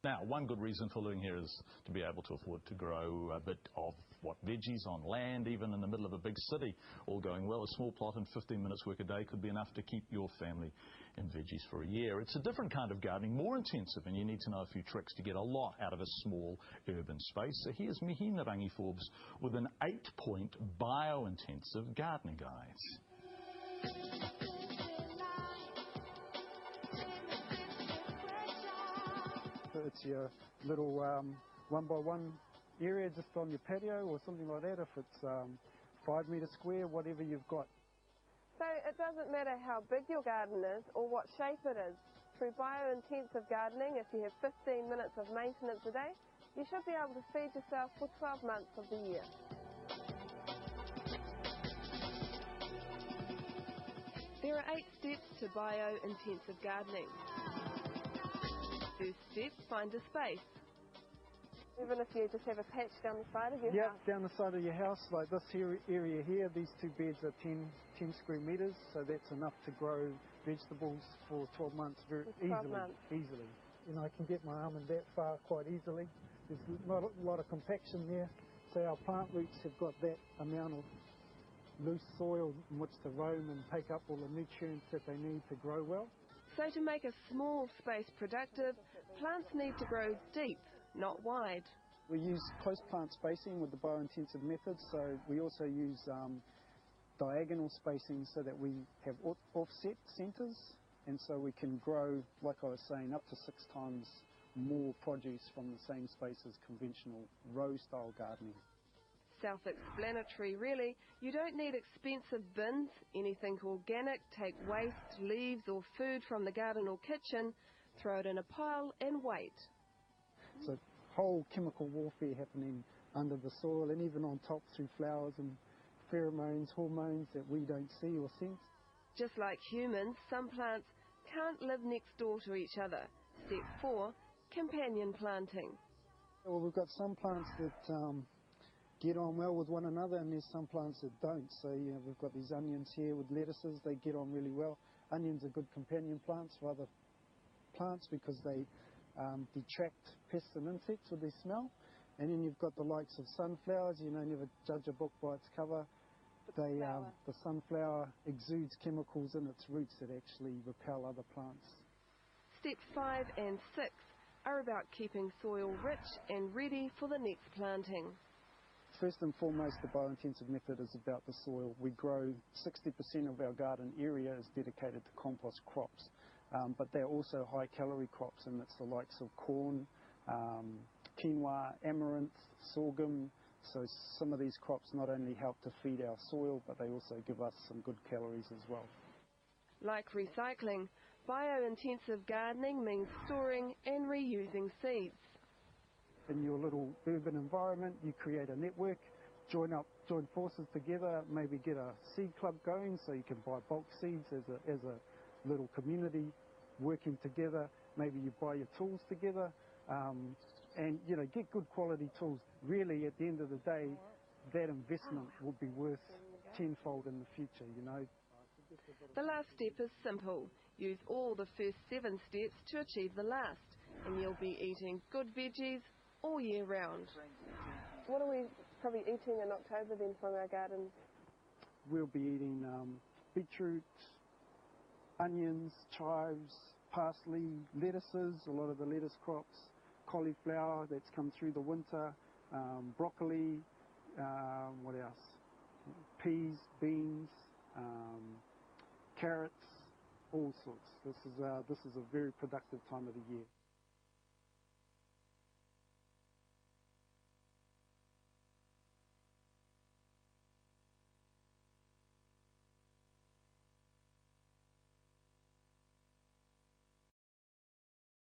Now, one good reason for living here is to be able to afford to grow a bit of veggies on land, even in the middle of a big city. All going well, a small plot and 15 minutes work a day could be enough to keep your family in veggies for a year. It's a different kind of gardening, more intensive, and you need to know a few tricks to get a lot out of a small urban space. So here's Mihi Narangi Forbes with an 8-point bio-intensive gardening guide. It's your little 1x1 area just on your patio or something like that. If it's 5 metre square, whatever you've got. So it doesn't matter how big your garden is or what shape it is. Through bio-intensive gardening, if you have 15 minutes of maintenance a day, you should be able to feed yourself for 12 months of the year. There are 8 steps to bio-intensive gardening. First step, find a space. Even if you just have a patch down the side of your house? Yep, down the side of your house, like this area here, these 2 beds are 10 square metres, so that's enough to grow vegetables for 12 months very easily. You know, I can get my arm in that far quite easily. There's not a lot of compaction there, so our plant roots have got that amount of loose soil in which to roam and take up all the nutrients that they need to grow well. So to make a small space productive, plants need to grow deep, not wide. We use close plant spacing with the bio-intensive method, so we also use diagonal spacing so that we have offset centres, and so we can grow, like I was saying, up to 6 times more produce from the same space as conventional row-style gardening. Self-explanatory, really. You don't need expensive bins. Anything organic, take waste, leaves or food from the garden or kitchen, throw it in a pile and wait. So whole chemical warfare happening under the soil and even on top through flowers and pheromones, hormones that we don't see or sense. Just like humans, some plants can't live next door to each other. Step 4, companion planting. Well, we've got some plants that get on well with one another, and there's some plants that don't. So you know, we've got these onions here with lettuces, they get on really well. Onions are good companion plants for other plants because they detract pests and insects with their smell. And then you've got the likes of sunflowers. You know, never judge a book by its cover. The sunflower exudes chemicals in its roots that actually repel other plants. Step 5 and 6 are about keeping soil rich and ready for the next planting. First and foremost, the bio-intensive method is about the soil. We grow 60% of our garden area is dedicated to compost crops, but they're also high-calorie crops, and it's the likes of corn, quinoa, amaranth, sorghum. So some of these crops not only help to feed our soil, but they also give us some good calories as well. Like recycling, bio-intensive gardening means storing and reusing seeds. In your little urban environment, you create a network, join forces together, maybe get a seed club going so you can buy bulk seeds as a little community working together. Maybe you buy your tools together and you know, get good quality tools. Really, at the end of the day, that investment will be worth tenfold in the future, you know. The last step is simple. Use all the first 7 steps to achieve the last, and you'll be eating good veggies all year round. What are we probably eating in October then from our gardens? We'll be eating beetroot, onions, chives, parsley, lettuces, a lot of the lettuce crops, cauliflower that's come through the winter, broccoli, what else? Peas, beans, carrots, all sorts. This is a very productive time of the year.